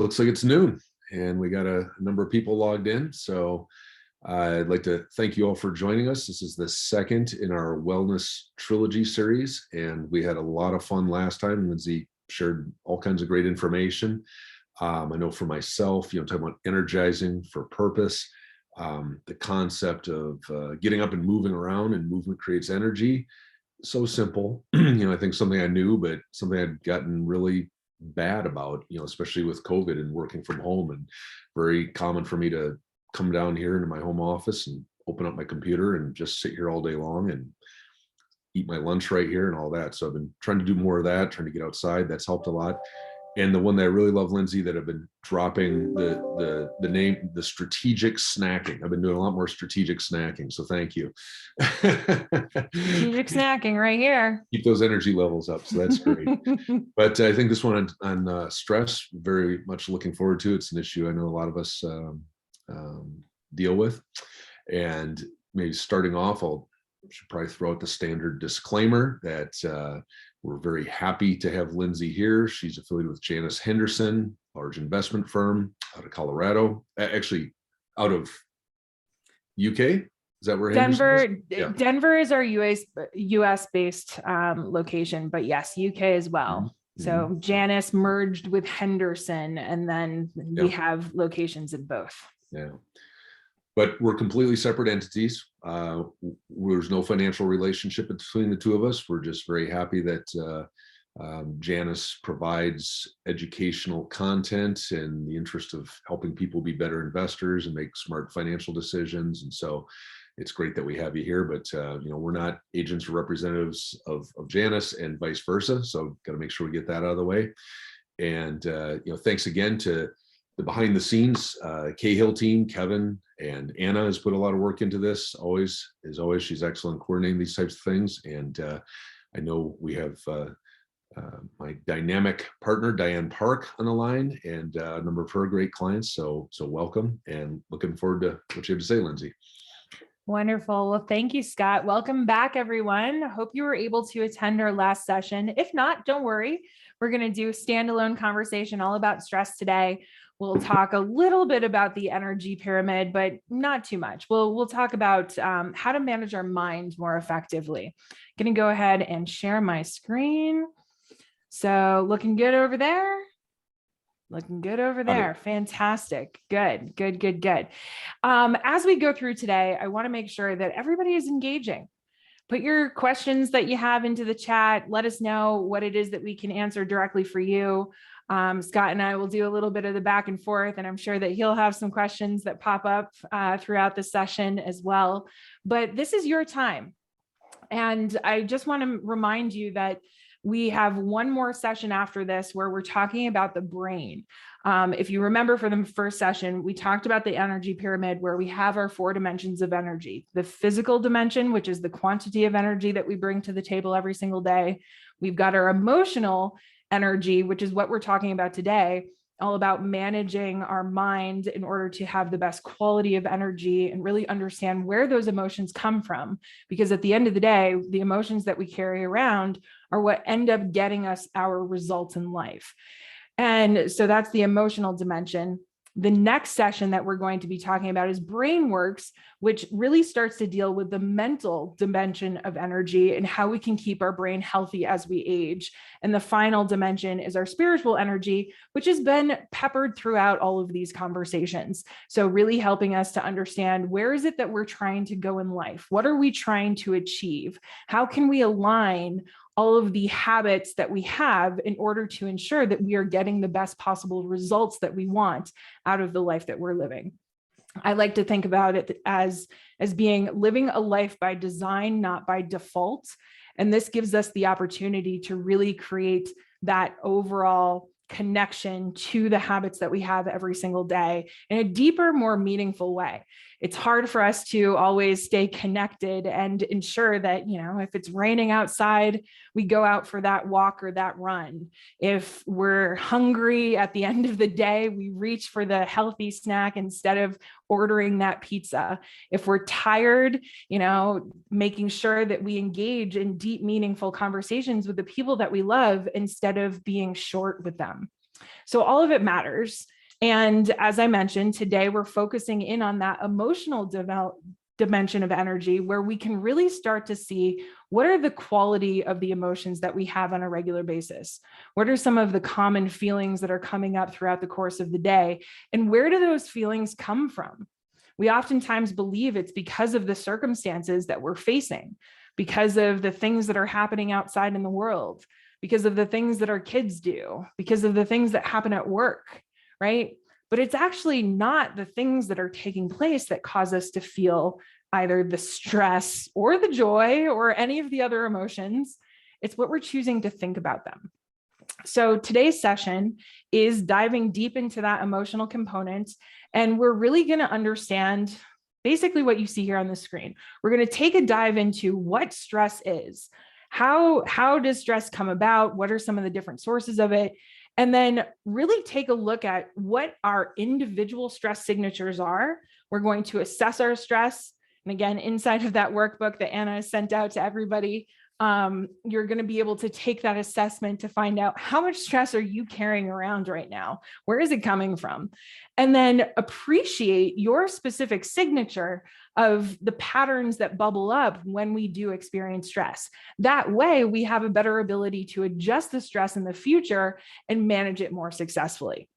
Looks like it's noon and we got a number of people logged in. So I'd like to thank you all for joining us. This is the second in our wellness trilogy series, and we had a lot of fun last time. Lindsay shared all kinds of great information. I know for myself, talking about energizing for purpose, the concept of getting up and moving around, and movement creates energy. So simple. I think something I knew, but something I'd gotten really bad about, especially with COVID and working from home, and very common for me to come down here into my home office and open up my computer and just sit here all day long and eat my lunch right here and all that. So I've been trying to do more of that, trying to get outside. That's helped a lot. And the one that I really love, Lindsay, that I've been dropping the name, the strategic snacking. I've been doing a lot more strategic snacking. So thank you. Strategic snacking right here. Keep those energy levels up. So that's great. But I think this one on stress, very much looking forward to. It's an issue I know a lot of us deal with. And maybe starting off, should probably throw out the standard disclaimer that we're very happy to have Lindsay here. She's affiliated with Janus Henderson, large investment firm out of Colorado, actually out of UK. Is that where Denver? Yeah. Denver is our US based location, but yes, UK as well. Mm-hmm. So Janus merged with Henderson, and then we have locations in both. Yeah. But we're completely separate entities. There's no financial relationship between the two of us. We're just very happy that Janus provides educational content in the interest of helping people be better investors and make smart financial decisions. And so it's great that we have you here, but we're not agents or representatives of Janus, and vice versa. So got to make sure we get that out of the way. And thanks again to the behind the scenes Cahill team. Kevin and Anna has put a lot of work into this. Always, she's excellent coordinating these types of things. And I know we have my dynamic partner Diane Park on the line, and a number of her great clients. So welcome, and looking forward to what you have to say, Lindsay. Wonderful. Well, thank you, Scott. Welcome back, everyone. Hope you were able to attend our last session. If not, don't worry. We're going to do a standalone conversation all about stress today. We'll talk a little bit about the energy pyramid, but not too much. We'll talk about how to manage our mind more effectively. I'm going to go ahead and share my screen. So looking good over there. Looking good over there. Fantastic. Good. As we go through today, I want to make sure that everybody is engaging. Put your questions that you have into the chat. Let us know what it is that we can answer directly for you. Scott and I will do a little bit of the back and forth, and I'm sure that he'll have some questions that pop up throughout the session as well. But this is your time. And I just want to remind you that we have one more session after this where we're talking about the brain. If you remember from the first session, we talked about the energy pyramid, where we have our 4 dimensions of energy. The physical dimension, which is the quantity of energy that we bring to the table every single day. We've got our emotional energy, which is what we're talking about today, all about managing our mind in order to have the best quality of energy and really understand where those emotions come from. Because at the end of the day, the emotions that we carry around are what end up getting us our results in life. And so that's the emotional dimension. The next session that we're going to be talking about is BrainWorks, which really starts to deal with the mental dimension of energy and how we can keep our brain healthy as we age. And the final dimension is our spiritual energy, which has been peppered throughout all of these conversations. So really helping us to understand, where is it that we're trying to go in life? What are we trying to achieve? How can we align all of the habits that we have in order to ensure that we are getting the best possible results that we want out of the life that we're living? I like to think about it as being living a life by design, not by default. And this gives us the opportunity to really create that overall connection to the habits that we have every single day in a deeper, more meaningful way. It's hard for us to always stay connected and ensure that, if it's raining outside, we go out for that walk or that run. If we're hungry at the end of the day, we reach for the healthy snack instead of ordering that pizza. If we're tired, making sure that we engage in deep, meaningful conversations with the people that we love instead of being short with them. So all of it matters. And as I mentioned, today we're focusing in on that emotional dimension of energy, where we can really start to see what are the quality of the emotions that we have on a regular basis. What are some of the common feelings that are coming up throughout the course of the day? And where do those feelings come from? We oftentimes believe it's because of the circumstances that we're facing, because of the things that are happening outside in the world, because of the things that our kids do, because of the things that happen at work, right? But it's actually not the things that are taking place that cause us to feel either the stress or the joy or any of the other emotions. It's what we're choosing to think about them. So today's session is diving deep into that emotional component, and we're really going to understand basically what you see here on the screen. We're going to take a dive into what stress is. How does stress come about? What are some of the different sources of it? And then really take a look at what our individual stress signatures are. We're going to assess our stress. And again, inside of that workbook that Anna has sent out to everybody, you're going to be able to take that assessment to find out how much stress are you carrying around right now? Where is it coming from? And then appreciate your specific signature of the patterns that bubble up when we do experience stress. That way, we have a better ability to adjust the stress in the future and manage it more successfully.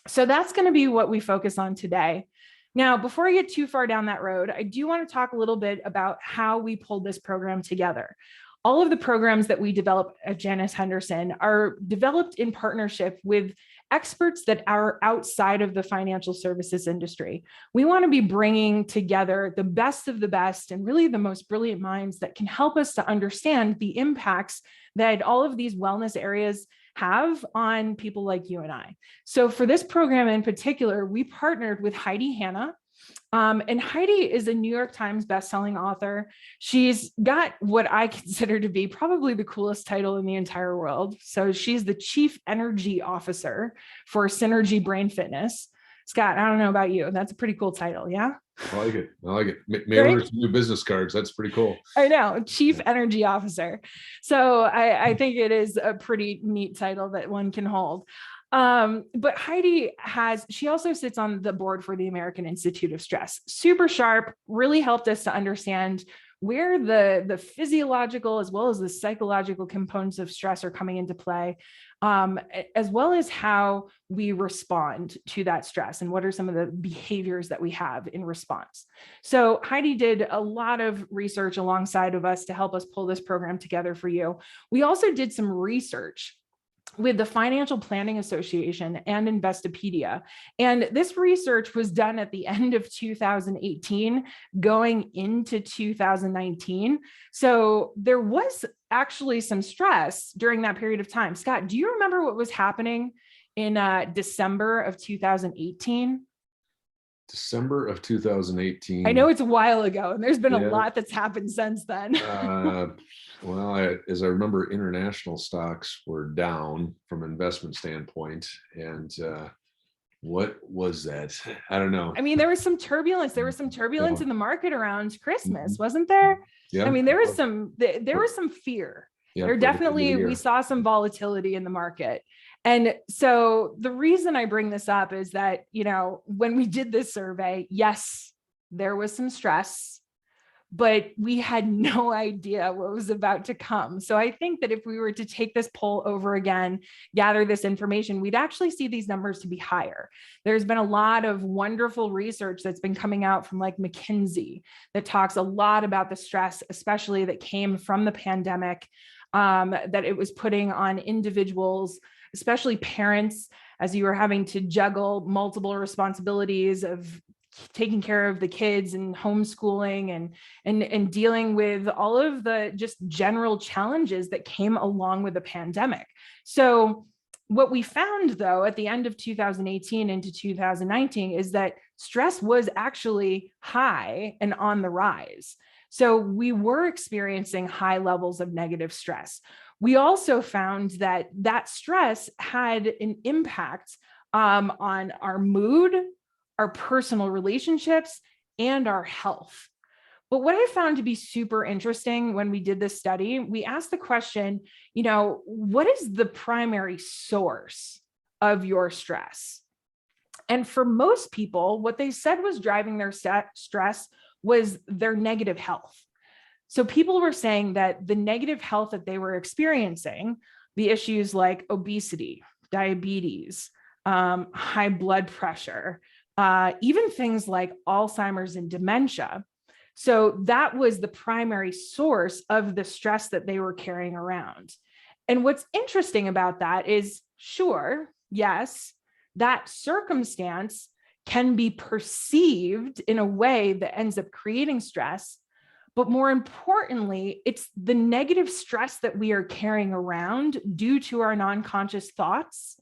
So that's going to be what we focus on today. Now, before I get too far down that road, I do want to talk a little bit about how we pulled this program together. All of the programs that we develop at Janus Henderson are developed in partnership with experts that are outside of the financial services industry. We want to be bringing together the best of the best and really the most brilliant minds that can help us to understand the impacts that all of these wellness areas have on people like you and I. So for this program in particular, we partnered with Heidi Hanna. And Heidi is a New York Times bestselling author. She's got what I consider to be probably the coolest title in the entire world. So she's the Chief Energy Officer for Synergy Brain Fitness. Scott, I don't know about you. That's a pretty cool title, yeah? I like it. I like it. May order some new business cards. That's pretty cool. I know, Chief Energy Officer. So I think it is a pretty neat title that one can hold. But Heidi she also sits on the board for the American Institute of Stress. Super sharp, really helped us to understand where the physiological as well as the psychological components of stress are coming into play, as well as how we respond to that stress and what are some of the behaviors that we have in response. So Heidi did a lot of research alongside of us to help us pull this program together for you. We also did some research with the Financial Planning Association and Investopedia. And this research was done at the end of 2018, going into 2019. So there was actually some stress during that period of time. Scott, do you remember what was happening in December of 2018? December of 2018. I know it's a while ago, and there's been a lot that's happened since then. Well, as I remember, international stocks were down from an investment standpoint. And what was that? I don't know. I mean, there was some turbulence. There was some turbulence in the market around Christmas, wasn't there? Yeah. I mean, there was some fear. Yeah, there definitely, we saw some volatility in the market. And so the reason I bring this up is that, when we did this survey, yes, there was some stress, but we had no idea what was about to come. So I think that if we were to take this poll over again, gather this information, we'd actually see these numbers to be higher. There's been a lot of wonderful research that's been coming out from like McKinsey that talks a lot about the stress, especially that came from the pandemic, that it was putting on individuals, especially parents, as you were having to juggle multiple responsibilities of taking care of the kids and homeschooling and dealing with all of the just general challenges that came along with the pandemic. So what we found, though, at the end of 2018 into 2019 is that stress was actually high and on the rise. So we were experiencing high levels of negative stress. We also found that stress had an impact on our mood, our personal relationships, and our health. But what I found to be super interesting when we did this study, we asked the question, what is the primary source of your stress. And for most people, what they said was driving their stress was their negative health. So people were saying that the negative health that they were experiencing, the issues like obesity, diabetes, high blood pressure, even things like Alzheimer's and dementia. So that was the primary source of the stress that they were carrying around. And what's interesting about that is, sure, yes, that circumstance can be perceived in a way that ends up creating stress. But more importantly, it's the negative stress that we are carrying around due to our non-conscious thoughts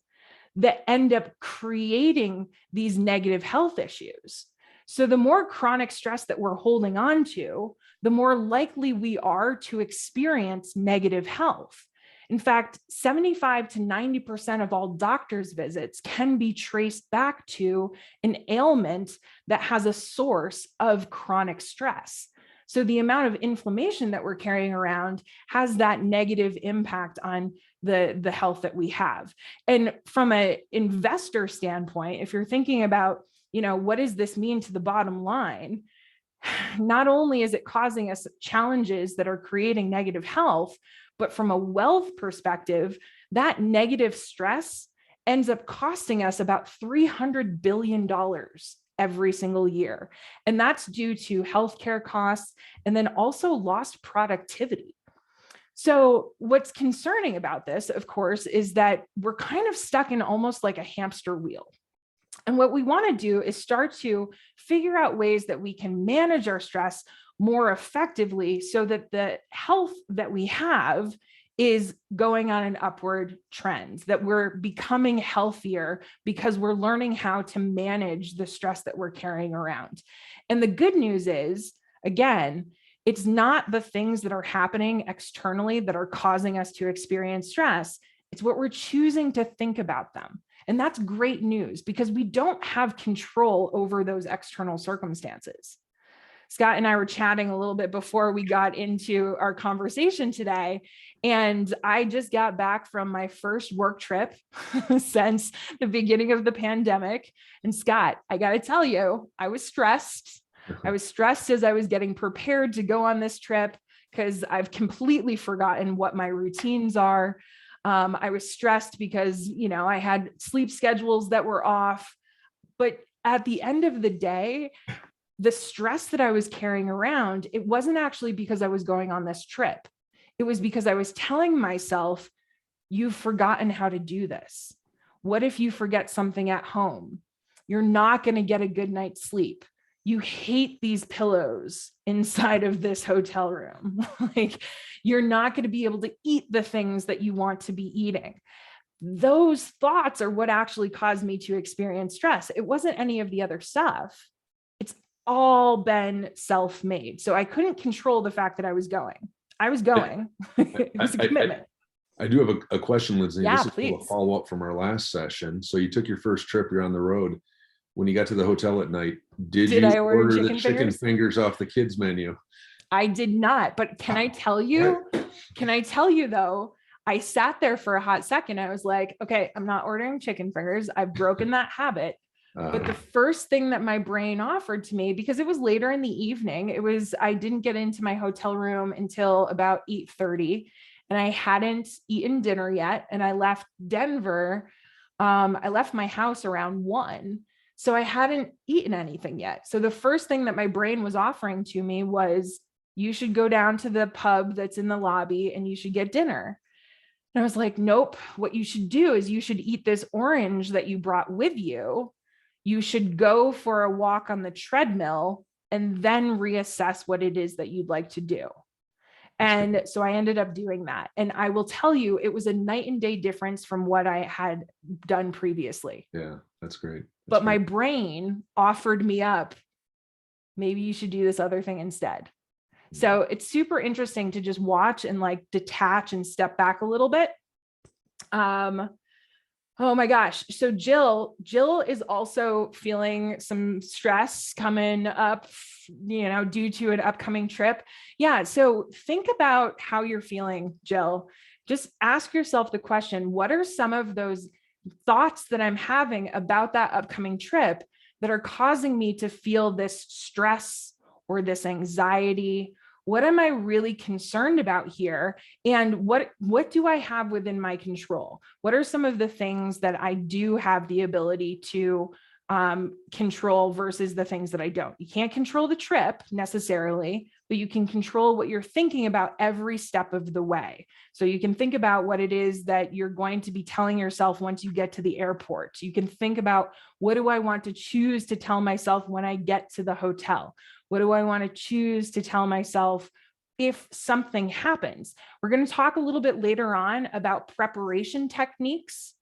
that end up creating these negative health issues. So the more chronic stress that we're holding on to, the more likely we are to experience negative health. In fact, 75 to 90% of all doctor's visits can be traced back to an ailment that has a source of chronic stress. So the amount of inflammation that we're carrying around has that negative impact on the health that we have. And from an investor standpoint, if you're thinking about, what does this mean to the bottom line? Not only is it causing us challenges that are creating negative health, but from a wealth perspective, that negative stress ends up costing us about $300 billion every single year. And that's due to healthcare costs and then also lost productivity. So what's concerning about this, of course, is that we're kind of stuck in almost like a hamster wheel. And what we want to do is start to figure out ways that we can manage our stress more effectively so that the health that we have is going on an upward trend, that we're becoming healthier because we're learning how to manage the stress that we're carrying around. And the good news is, again, it's not the things that are happening externally that are causing us to experience stress. It's what we're choosing to think about them. And that's great news because we don't have control over those external circumstances. Scott and I were chatting a little bit before we got into our conversation today, and I just got back from my first work trip since the beginning of the pandemic. And Scott, I got to tell you, I was stressed. I was stressed as I was getting prepared to go on this trip because I've completely forgotten what my routines are. I was stressed because, I had sleep schedules that were off. But at the end of the day, the stress that I was carrying around, it wasn't actually because I was going on this trip. It was because I was telling myself, you've forgotten how to do this. What if you forget something at home? You're not going to get a good night's sleep. You hate these pillows inside of this hotel room. Like, you're not going to be able to eat the things that you want to be eating. Those thoughts are what actually caused me to experience stress. It wasn't any of the other stuff. It's all been self-made. So I couldn't control the fact that I was going. It was a commitment. I do have a question, Lindsay. Yeah, this is please. a follow-up from our last session. So you took your first trip, you're on the road. When you got to the hotel at night, did you I order the chicken fingers off the kids menu? I did not, but can I tell you though, I sat there for a hot second. I was like, okay, I'm not ordering chicken fingers. I've broken that habit. But the first thing that my brain offered to me, because it was later in the evening, I didn't get into my hotel room until about 8:30 and I hadn't eaten dinner yet. And I left Denver. I left my house around 1. So I hadn't eaten anything yet. So the first thing that my brain was offering to me was, you should go down to the pub that's in the lobby and you should get dinner. And I was like, nope, what you should do is you should eat this orange that you brought with you. You should go for a walk on the treadmill and then reassess what it is that you'd like to do. And so I ended up doing that. And I will tell you, it was a night and day difference from what I had done previously. Yeah, that's great. But my brain offered me up, maybe you should do this other thing instead. So it's super interesting to just watch and like detach and step back a little bit. Oh my gosh. So Jill is also feeling some stress coming up, due to an upcoming trip. Yeah. So think about how you're feeling, Jill. Just ask yourself the question, what are some of those thoughts that I'm having about that upcoming trip that are causing me to feel this stress or this anxiety? What am I really concerned about here? And what do I have within my control? What are some of the things that I do have the ability to control versus the things that I don't? You can't control the trip necessarily, but you can control what you're thinking about every step of the way. So you can think about what it is that you're going to be telling yourself once you get to the airport. You can think about, what do I want to choose to tell myself when I get to the hotel? What do I want to choose to tell myself if something happens? We're going to talk a little bit later on about preparation techniques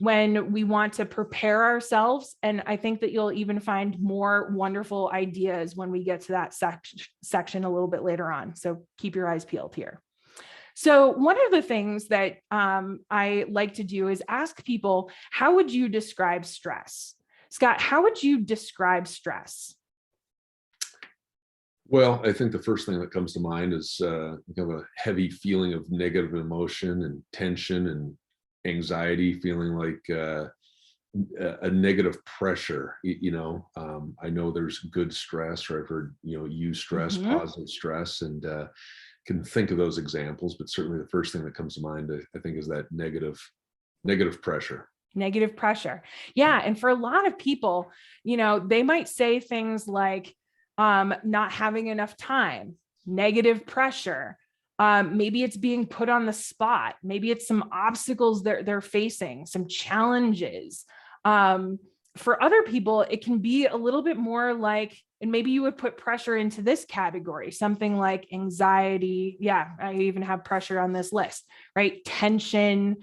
when we want to prepare ourselves. And I think that you'll even find more wonderful ideas when we get to that section a little bit later on. So keep your eyes peeled here. So one of the things that I like to do is ask people, how would you describe stress? Scott, how would you describe stress? Well, I think the first thing that comes to mind is kind of a heavy feeling of negative emotion and tension and anxiety, feeling like a negative pressure. I know there's good stress, or I've heard, eustress, positive stress, and can think of those examples, but certainly the first thing that comes to mind, I think, is that negative pressure. Negative pressure. Yeah. And for a lot of people, they might say things like, not having enough time, negative pressure. Maybe it's being put on the spot. Maybe it's some obstacles they're facing, some challenges. For other people, it can be a little bit more like, and maybe you would put pressure into this category, something like anxiety. Yeah, I even have pressure on this list, right? Tension,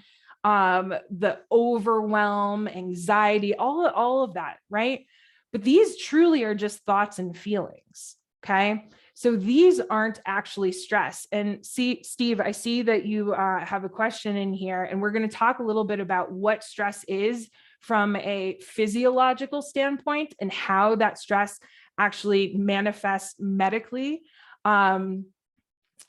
the overwhelm, anxiety, all of that, right? But these truly are just thoughts and feelings, okay? So these aren't actually stress. And see, Steve, I see that you have a question in here, and we're going to talk a little bit about what stress is from a physiological standpoint and how that stress actually manifests medically.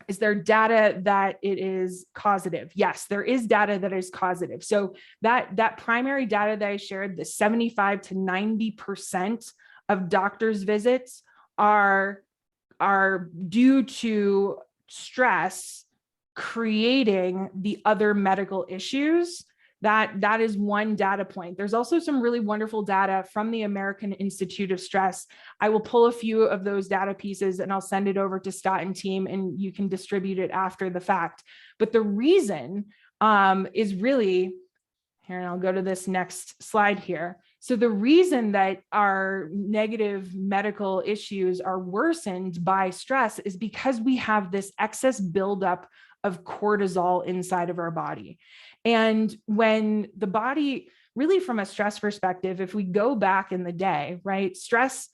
Is there data that it is causative? Yes, there is data that is causative. So that primary data that I shared, the 75 to 90% of doctors' visits are due to stress creating the other medical issues. That is one data point. There's also some really wonderful data from the American Institute of Stress. I will pull a few of those data pieces and I'll send it over to Scott and team, and you can distribute it after the fact. But the reason is really, here, and I'll go to this next slide here. So the reason that our negative medical issues are worsened by stress is because we have this excess buildup of cortisol inside of our body. And when the body, really from a stress perspective, if we go back in the day, right, stress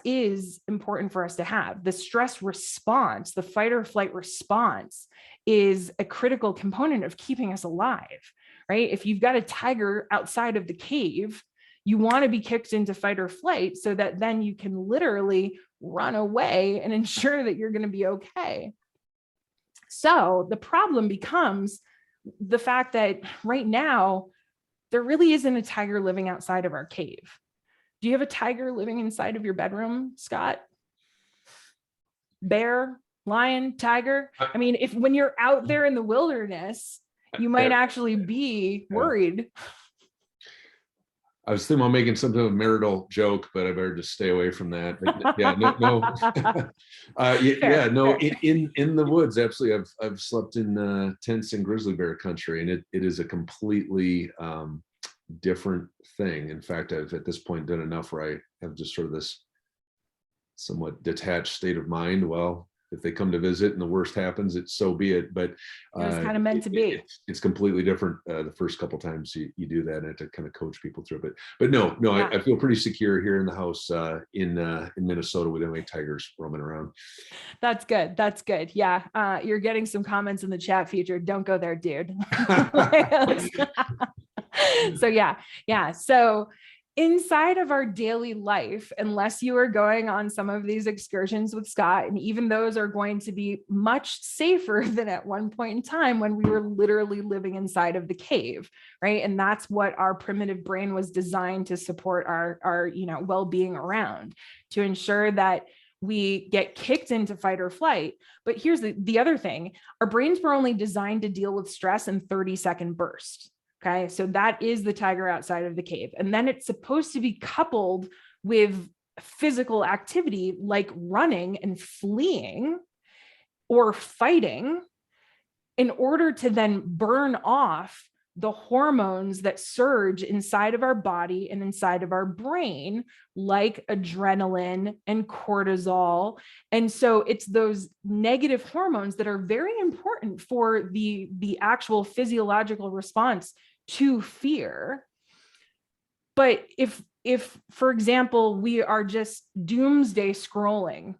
is important for us to have. The stress response, the fight or flight response, is a critical component of keeping us alive, right? If you've got a tiger outside of the cave, you want to be kicked into fight or flight so that then you can literally run away and ensure that you're going to be okay. So the problem becomes the fact that right now, there really isn't a tiger living outside of our cave. Do you have a tiger living inside of your bedroom, Scott? Bear, lion, tiger? I mean, when you're out there in the wilderness, you might actually be worried. I was thinking about making something of a marital joke, but I better just stay away from that. But yeah, no. In the woods, absolutely. I've slept in tents in grizzly bear country, and it is a completely different thing. In fact, I've at this point done enough where I have just sort of this somewhat detached state of mind. Well, if they come to visit and the worst happens, it's so be it. But it's kind of meant to be. It's completely different the first couple of times you do that, and I have to kind of coach people through it. But no, yeah. I feel pretty secure here in the house in Minnesota with any tigers roaming around. That's good. Yeah, you're getting some comments in the chat feature. Don't go there, dude. So yeah. So inside of our daily life, unless you are going on some of these excursions with Scott, and even those are going to be much safer than at one point in time when we were literally living inside of the cave, right? And that's what our primitive brain was designed to support our well-being around, to ensure that we get kicked into fight or flight. But here's the other thing: our brains were only designed to deal with stress in 30-second bursts. Okay, so that is the tiger outside of the cave. And then it's supposed to be coupled with physical activity like running and fleeing or fighting in order to then burn off the hormones that surge inside of our body and inside of our brain, like adrenaline and cortisol. And so it's those negative hormones that are very important for the actual physiological response to fear. But if for example, we are just doomsday scrolling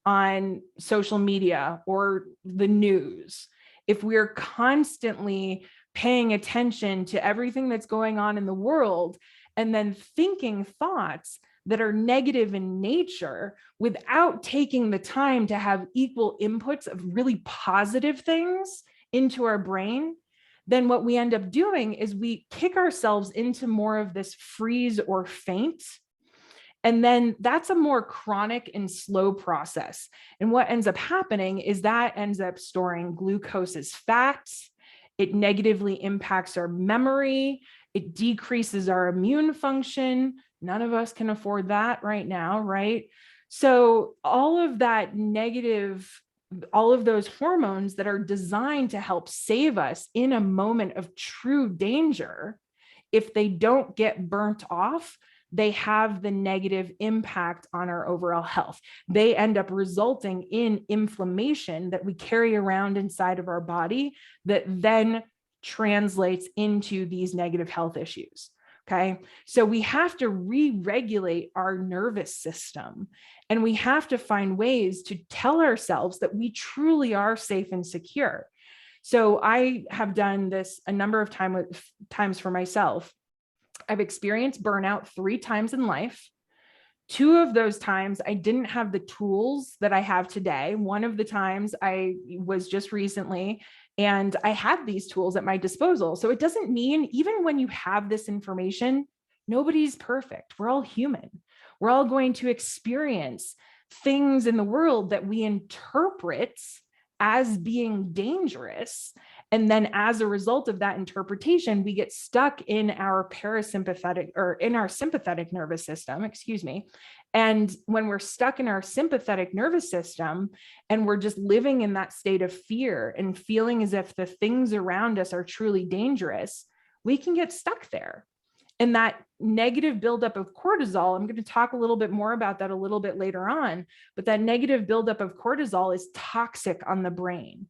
on social media or the news, if we're constantly paying attention to everything that's going on in the world and then thinking thoughts that are negative in nature without taking the time to have equal inputs of really positive things into our brain, then what we end up doing is we kick ourselves into more of this freeze or faint. And then that's a more chronic and slow process. And what ends up happening is that ends up storing glucose as fat. It negatively impacts our memory. It decreases our immune function. None of us can afford that right now, right? So all of that negative, all of those hormones that are designed to help save us in a moment of true danger, if they don't get burnt off, they have the negative impact on our overall health. They end up resulting in inflammation that we carry around inside of our body that then translates into these negative health issues. Okay, so we have to re-regulate our nervous system, and we have to find ways to tell ourselves that we truly are safe and secure. So I have done this a number of times for myself. I've experienced burnout 3 times in life. 2 of those times, I didn't have the tools that I have today. One of the times I was just recently, and I had these tools at my disposal. So it doesn't mean, even when you have this information, nobody's perfect. We're all human. We're all going to experience things in the world that we interpret as being dangerous. And then as a result of that interpretation, we get stuck in our parasympathetic, or in our sympathetic nervous system, excuse me. And when we're stuck in our sympathetic nervous system and we're just living in that state of fear and feeling as if the things around us are truly dangerous, we can get stuck there. And that negative buildup of cortisol, I'm going to talk a little bit more about that a little bit later on, but that negative buildup of cortisol is toxic on the brain.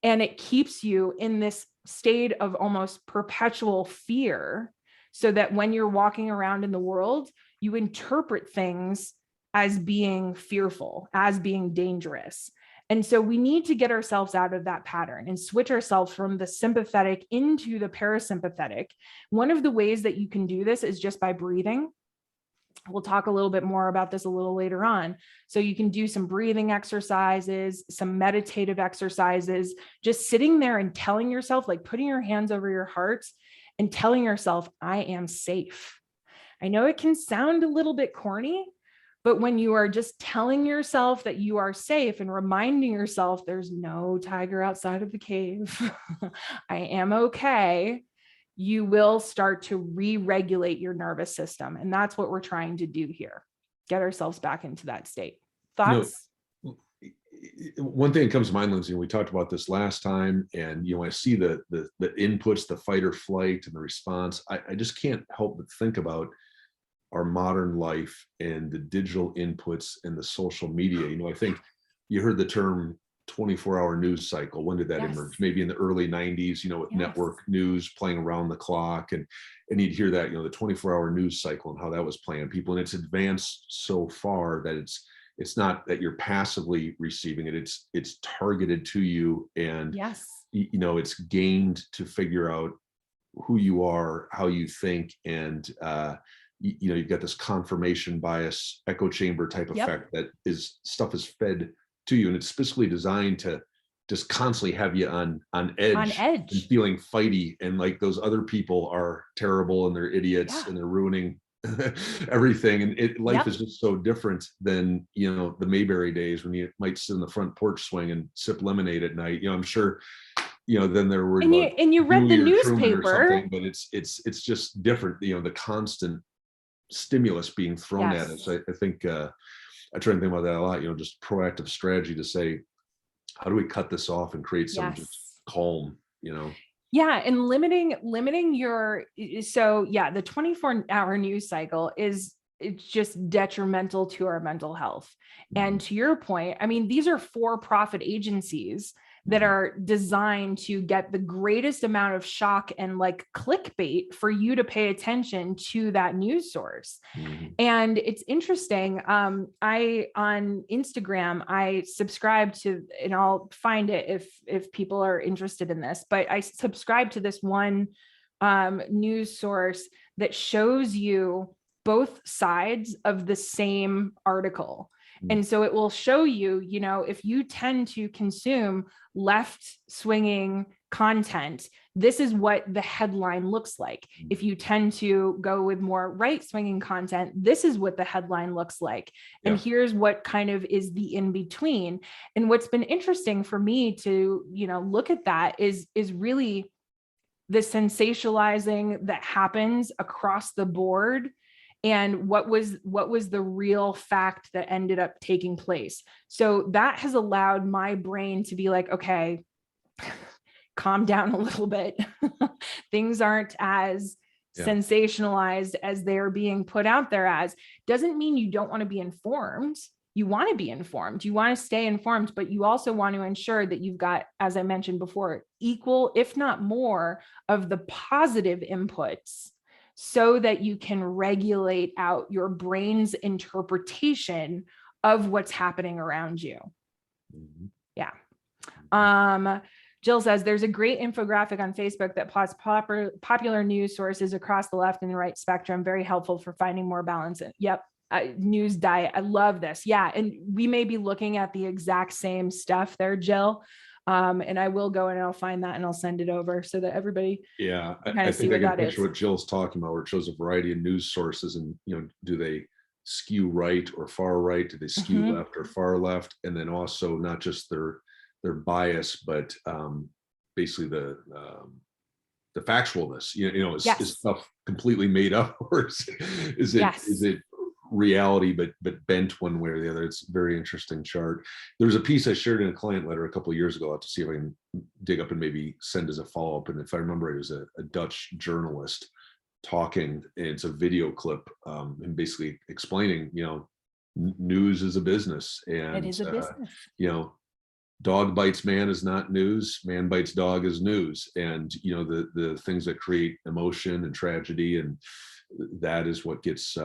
And it keeps you in this state of almost perpetual fear, so that when you're walking around in the world, you interpret things as being fearful, as being dangerous. And so we need to get ourselves out of that pattern and switch ourselves from the sympathetic into the parasympathetic. One of the ways that you can do this is just by breathing. We'll talk a little bit more about this a little later on. So you can do some breathing exercises, some meditative exercises, just sitting there and telling yourself, like putting your hands over your heart and telling yourself, I am safe. I know it can sound a little bit corny, but when you are just telling yourself that you are safe and reminding yourself there's no tiger outside of the cave, I am okay, you will start to re-regulate your nervous system. And that's what we're trying to do here. Get ourselves back into that state. Thoughts? One thing that comes to mind, Lindsay, and we talked about this last time, and I see the inputs, the fight or flight and the response. I just can't help but think about our modern life and the digital inputs and the social media. I think you heard the term 24-hour news cycle. When did that emerge? Maybe in the early 90s, with network news playing around the clock, and you'd hear that, the 24-hour news cycle and how that was playing on people. And it's advanced so far that it's not that you're passively receiving it, it's targeted to you, and it's gained to figure out who you are, how you think, and you've got this confirmation bias, echo chamber type effect that stuff is fed to you. And it's specifically designed to just constantly have you on edge and feeling fighty. And like those other people are terrible and they're idiots and they're ruining everything. And life is just so different than, the Mayberry days when you might sit in the front porch swing and sip lemonade at night. I'm sure, then they're worried about and you read the newspaper or something, but it's just different. The constant stimulus being thrown at us. I think I try and think about that a lot. Just proactive strategy to say, how do we cut this off and create some just calm? Yeah, and limiting your the 24-hour news cycle it's just detrimental to our mental health. And to your point, I mean, these are for-profit agencies that are designed to get the greatest amount of shock and like clickbait for you to pay attention to that news source. And it's interesting. On Instagram, I subscribe to, and I'll find it if people are interested in this, but I subscribe to this one news source that shows you both sides of the same article. And so it will show you, if you tend to consume left swinging content, this is what the headline looks like. If you tend to go with more right swinging content, this is what the headline looks like. And here's what kind of is the in between. And what's been interesting for me to, look at that is really the sensationalizing that happens across the board. And what was the real fact that ended up taking place. So that has allowed my brain to be like, okay, calm down a little bit. Things aren't as sensationalized as they're being put out there as. Doesn't mean you don't want to be informed. You want to be informed. You want to stay informed, but you also want to ensure that you've got, as I mentioned before, equal, if not more, of the positive inputs, so that you can regulate out your brain's interpretation of what's happening around you. Yeah. Jill says, there's a great infographic on Facebook that plots popular news sources across the left and the right spectrum. Very helpful for finding more balance. Yep. News diet. I love this. Yeah. And we may be looking at the exact same stuff there, Jill. And I will go and I'll find that and I'll send it over so that everybody I think I can picture what Jill's talking about, where it shows a variety of news sources and, do they skew right or far right? Do they skew left or far left? And then also not just their bias, but basically the factualness, is stuff completely made up, or is it reality but bent one way or the other? It's a very interesting chart. There was a piece I shared in a client letter a couple of years ago. I'll have to see if I can dig up and maybe send as a follow-up. And if I remember, it was a Dutch journalist talking, and it's a video clip, and basically explaining, news is a business, and it is a business. Dog bites man is not news, man bites dog is news. And the things that create emotion and tragedy, and that is what gets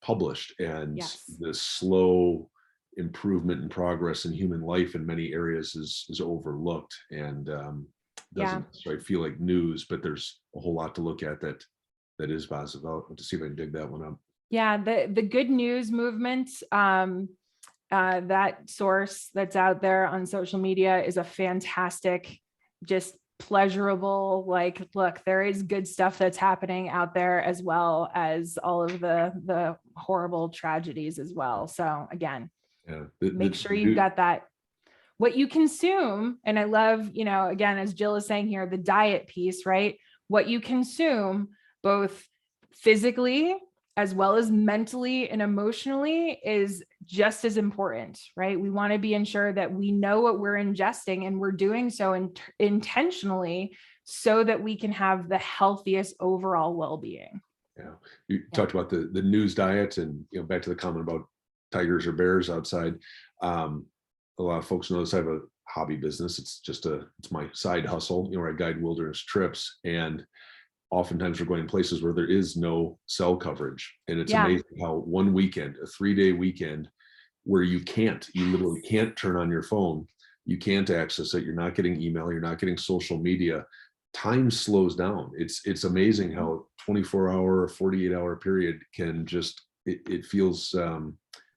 published. And the slow improvement and progress in human life in many areas is overlooked, and doesn't necessarily feel like news, but there's a whole lot to look at that is positive. I'll have to see if I can dig that one up. Yeah, the good news movement, that source that's out there on social media is a fantastic, just pleasurable, like, look, there is good stuff that's happening out there, as well as all of the horrible tragedies as well. So again, make sure you've got that, what you consume. And I love, again, as Jill is saying here, the diet piece, right? What you consume, both physically as well as mentally and emotionally, is just as important, right? We want to be ensured that we know what we're ingesting, and we're doing so intentionally, so that we can have the healthiest overall well-being. You talked about the news diet, and back to the comment about tigers or bears outside. A lot of folks know this. I have a hobby business. It's my side hustle. Where I guide wilderness trips, and oftentimes we're going places where there is no cell coverage. And it's amazing how one weekend, a 3-day weekend, where you literally can't turn on your phone, you can't access it, you're not getting email, you're not getting social media, time slows down. It's amazing how 24-hour, 48-hour period can just, it feels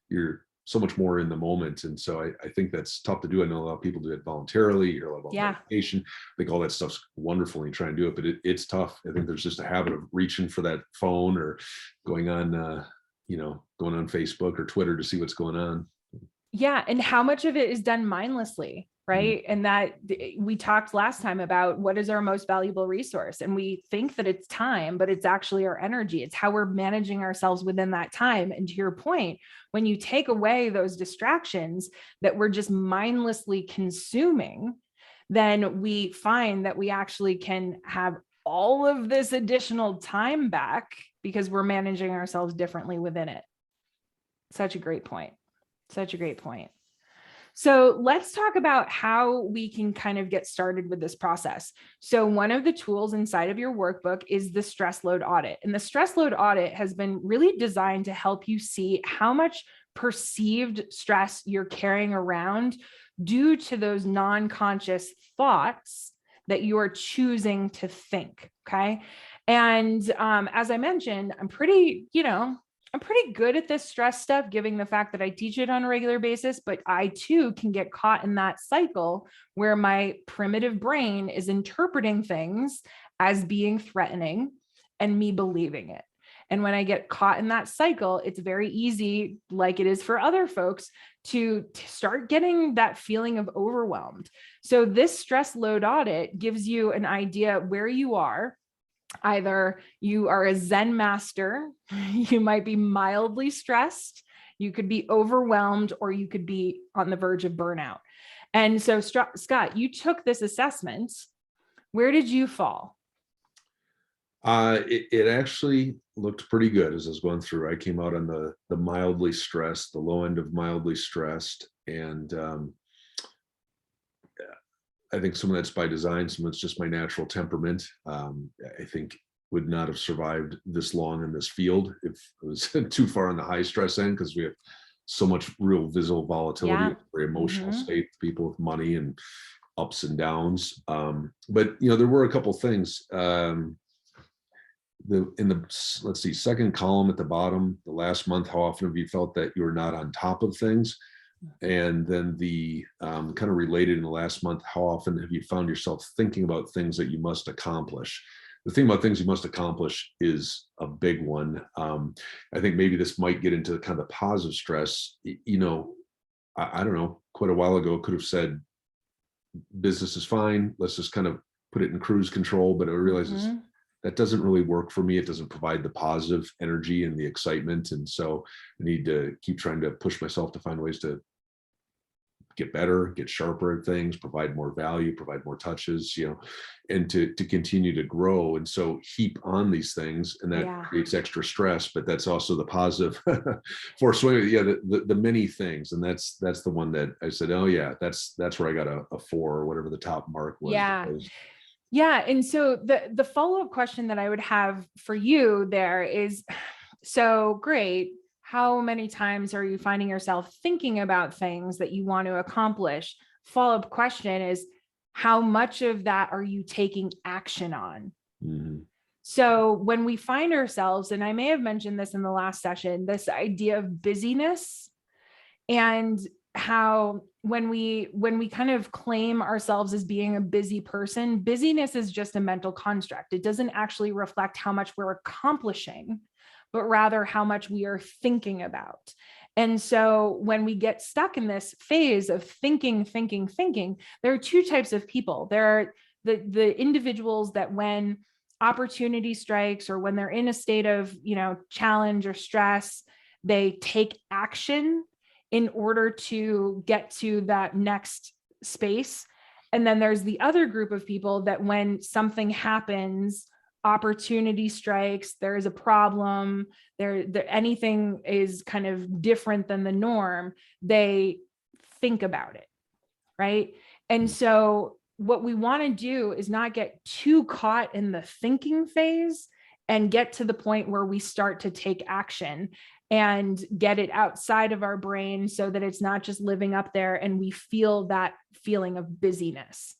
you're so much more in the moment. And so I think that's tough to do. I know a lot of people do it voluntarily. You hear a lot about meditation. I think all that stuff's wonderful and you try and do it, but it's tough. I think there's just a habit of reaching for that phone or going on, going on Facebook or Twitter to see what's going on. Yeah. And how much of it is done mindlessly, right? And that we talked last time about what is our most valuable resource. And we think that it's time, but it's actually our energy. It's how we're managing ourselves within that time. And to your point, when you take away those distractions that we're just mindlessly consuming, then we find that we actually can have all of this additional time back because we're managing ourselves differently within it. Such a great point. Such a great point. So let's talk about how we can kind of get started with this process. So one of the tools inside of your workbook is the stress load audit. And the stress load audit has been really designed to help you see how much perceived stress you're carrying around due to those non-conscious thoughts that you are choosing to think. Okay. And as I mentioned, I'm pretty good at this stress stuff, given the fact that I teach it on a regular basis, but I too can get caught in that cycle where my primitive brain is interpreting things as being threatening and me believing it. And when I get caught in that cycle, it's very easy, like it is for other folks, to start getting that feeling of overwhelmed. So this stress load audit gives you an idea where you are. Either you are a Zen master, you might be mildly stressed, you could be overwhelmed, or you could be on the verge of burnout. And so, Scott, you took this assessment. Where did you fall? It actually looked pretty good as I was going through. I came out on the mildly stressed, the low end of mildly stressed. And I think some of that's by design, some of it's just my natural temperament. I think would not have survived this long in this field if it was too far on the high stress end, because we have so much real visible volatility, very emotional state, people with money and ups and downs. But there were a couple things. Let's see, second column at the bottom, the last month, how often have you felt that you're not on top of things? And then the kind of related in the last month, how often have you found yourself thinking about things that you must accomplish? The thing about things you must accomplish is a big one. I think maybe this might get into kind of the positive stress. I don't know, quite a while ago, could have said, business is fine. Let's just kind of put it in cruise control. But I realize that doesn't really work for me. It doesn't provide the positive energy and the excitement. And so I need to keep trying to push myself to find ways to get better, get sharper at things, provide more value, provide more touches, and to continue to grow. And so heap on these things, and that creates extra stress, but that's also the positive force. The many things. And that's the one that I said, oh yeah, that's where I got a 4 or whatever the top mark was. Yeah. And so the follow-up question that I would have for you there is, so great. How many times are you finding yourself thinking about things that you want to accomplish? Follow-up question is, how much of that are you taking action on? So when we find ourselves, and I may have mentioned this in the last session, this idea of busyness, and how when we kind of claim ourselves as being a busy person, busyness is just a mental construct. It doesn't actually reflect how much we're accomplishing, but rather how much we are thinking about. And so when we get stuck in this phase of thinking, there are two types of people. There are the individuals that when opportunity strikes, or when they're in a state of, challenge or stress, they take action in order to get to that next space. And then there's the other group of people that when something happens, opportunity strikes, there is a problem, anything is kind of different than the norm, they think about it, right? And so what we want to do is not get too caught in the thinking phase and get to the point where we start to take action and get it outside of our brain so that it's not just living up there and we feel that feeling of busyness.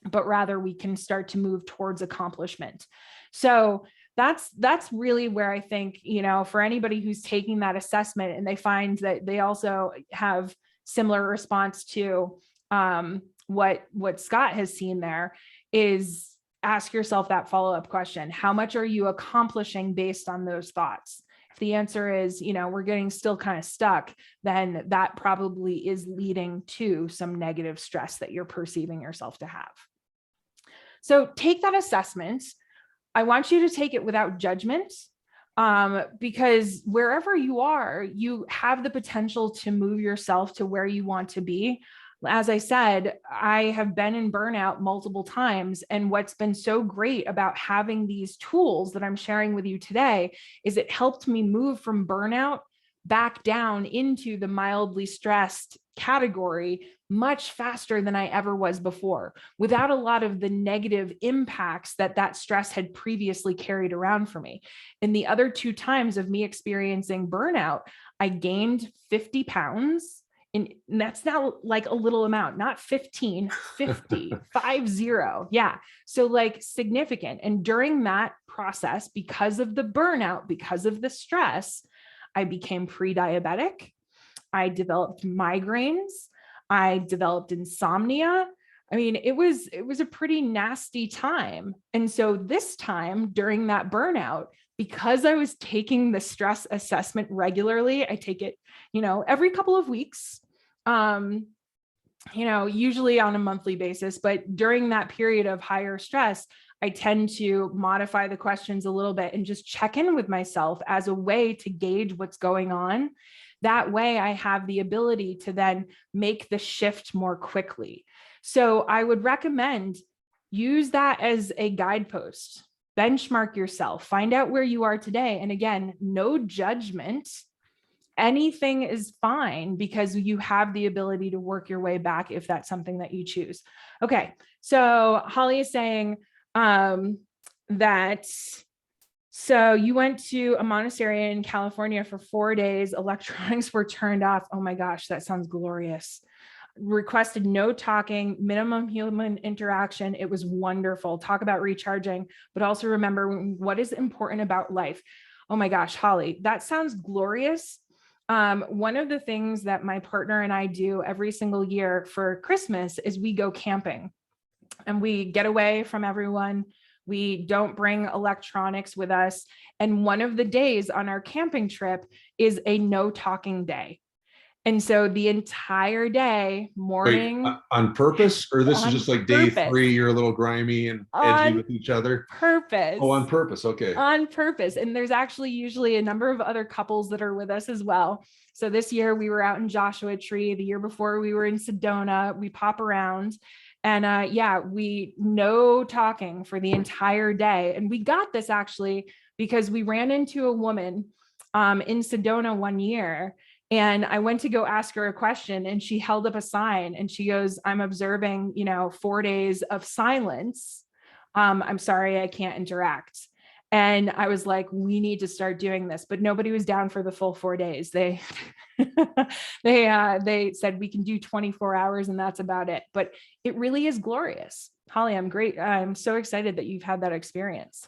but rather we can start to move towards accomplishment. So that's really where I think, for anybody who's taking that assessment and they find that they also have similar response to what Scott has seen there, is ask yourself that follow-up question. How much are you accomplishing based on those thoughts? If the answer is, we're getting still kind of stuck, then that probably is leading to some negative stress that you're perceiving yourself to have. So take that assessment. I want you to take it without judgment, because wherever you are, you have the potential to move yourself to where you want to be. As I said, I have been in burnout multiple times. And what's been so great about having these tools that I'm sharing with you today is it helped me move from burnout back down into the mildly stressed category much faster than I ever was before, without a lot of the negative impacts that stress had previously carried around for me. In the other 2 times of me experiencing burnout, I gained 50 pounds. And that's not like a little amount, not 15, 50, 50. Yeah. So like significant. And during that process, because of the burnout, because of the stress, I became pre-diabetic. I developed migraines. I developed insomnia. I mean, it was a pretty nasty time. And so this time during that burnout, because I was taking the stress assessment regularly, I take it, every couple of weeks, usually on a monthly basis, but during that period of higher stress, I tend to modify the questions a little bit and just check in with myself as a way to gauge what's going on. That way I have the ability to then make the shift more quickly. So I would recommend use that as a guidepost, benchmark yourself, find out where you are today. And again, no judgment. Anything is fine because you have the ability to work your way back if that's something that you choose. Okay. So Holly is saying, so you went to a monastery in California for 4 days. Electronics were turned off. Oh my gosh, that sounds glorious. Requested no talking, minimum human interaction. It was wonderful. Talk about recharging, but also remember what is important about life. Oh my gosh, Holly, that sounds glorious. One of the things that my partner and I do every single year for Christmas is we go camping and we get away from everyone. We don't bring electronics with us. And one of the days on our camping trip is a no talking day. And so the entire day, morning. Wait, on purpose, or this is just like day 3, you're a little grimy and edgy with each other? Purpose. Oh, on purpose. Okay. On purpose. And there's actually usually a number of other couples that are with us as well. So this year we were out in Joshua Tree. The year before we were in Sedona. We pop around. And we no talking for the entire day. And we got this actually because we ran into a woman in Sedona one year. And I went to go ask her a question and she held up a sign and she goes, I'm observing, 4 days of silence. I'm sorry, I can't interact. And I was like, we need to start doing this, but nobody was down for the full 4 days. They said we can do 24 hours and that's about it. But it really is glorious. Holly, I'm so excited that you've had that experience.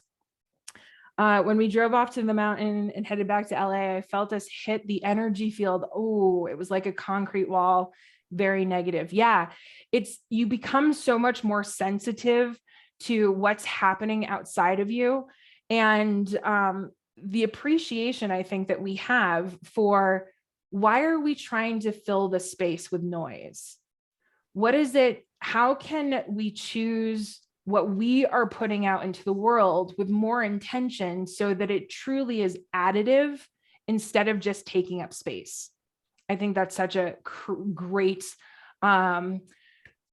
When we drove off to the mountain and headed back to LA, I felt us hit the energy field. Oh, it was like a concrete wall, very negative. Yeah, you become so much more sensitive to what's happening outside of you. And the appreciation, I think, that we have for why are we trying to fill the space with noise? What is it? How can we choose what we are putting out into the world with more intention so that it truly is additive instead of just taking up space? I think that's such a great, thank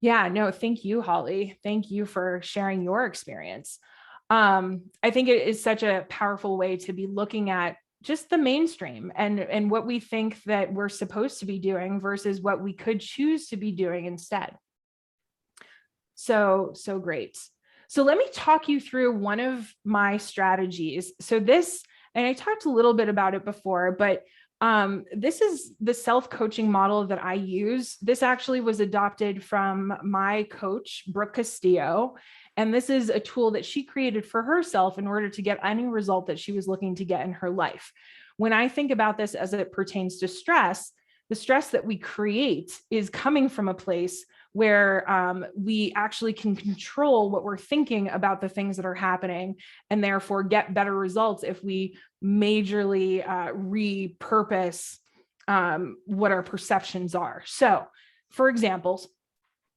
you, Holly. Thank you for sharing your experience. I think it is such a powerful way to be looking at just the mainstream and what we think that we're supposed to be doing versus what we could choose to be doing instead. So great. So let me talk you through one of my strategies. So this, and I talked a little bit about it before, but This is the self-coaching model that I use. This actually was adopted from my coach, Brooke Castillo. And this is a tool that she created for herself in order to get any result that she was looking to get in her life. When I think about this as it pertains to stress, the stress that we create is coming from a place where we actually can control what we're thinking about the things that are happening, and therefore get better results if we majorly repurpose what our perceptions are. So, for example,